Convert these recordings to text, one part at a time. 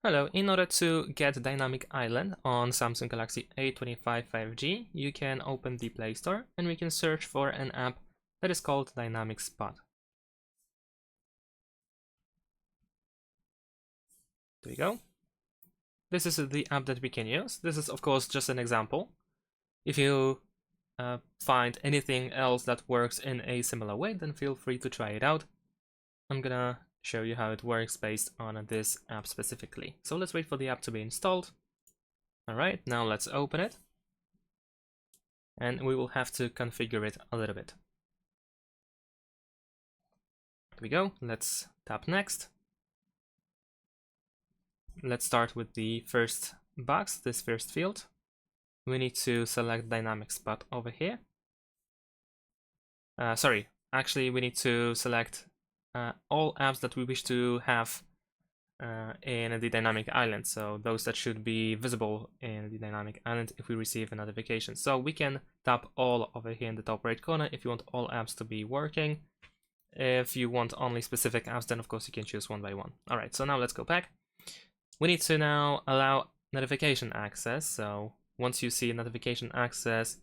Hello, in order to get Dynamic Island on Samsung Galaxy A25 5G, you can open the Play Store and we can search for an app that is called Dynamic Spot. There we go. This is the app that we can use. This is of course just an example. If you find anything else that works in a similar way, then feel free to try it out. I'm gonna show you how it works based on this app specifically. So let's wait for the app to be installed. Alright, now let's open it. And we will have to configure it a little bit. There we go. Let's tap next. Let's start with the first box, this first field. We need to select Dynamic Spot over here. Actually we need to select all apps that we wish to have in the Dynamic Island. So those that should be visible in the Dynamic Island if we receive a notification. So we can tap all over here in the top right corner if you want all apps to be working. If you want only specific apps, then of course you can choose one by one. Alright, so now let's go back. We need to now allow notification access. So once you see notification access,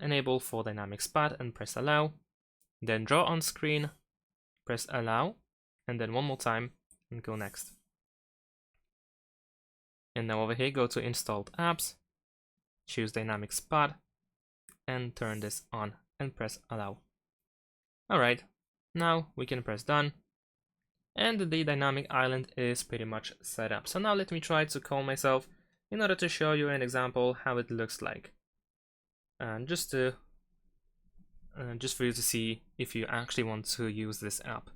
enable for Dynamic Spot and press allow. Then draw on screen, press allow, and then one more time and go next. And now over here, go to installed apps, choose Dynamic Spot, and turn this on and press allow. Alright, now we can press done. And the Dynamic Island is pretty much set up. So now let me try to call myself in order to show you an example how it looks like. And just for you to see if you actually want to use this app.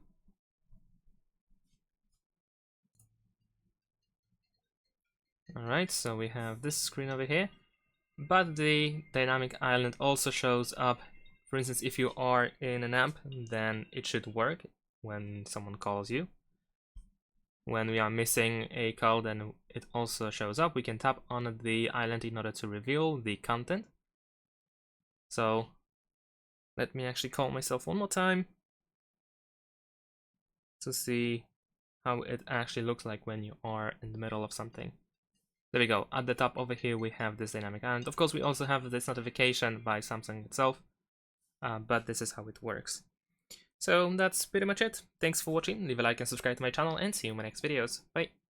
Alright, so we have this screen over here, but the Dynamic Island also shows up. For instance, if you are in an app, then it should work when someone calls you. When we are missing a call, then it also shows up. We can tap on the island in order to reveal the content. So let me actually call myself one more time to see how it actually looks like when you are in the middle of something. There we go. At the top over here, we have this Dynamic Island. Of course, we also have this notification by Samsung itself, but this is how it works. So that's pretty much it. Thanks for watching. Leave a like and subscribe to my channel, and see you in my next videos. Bye.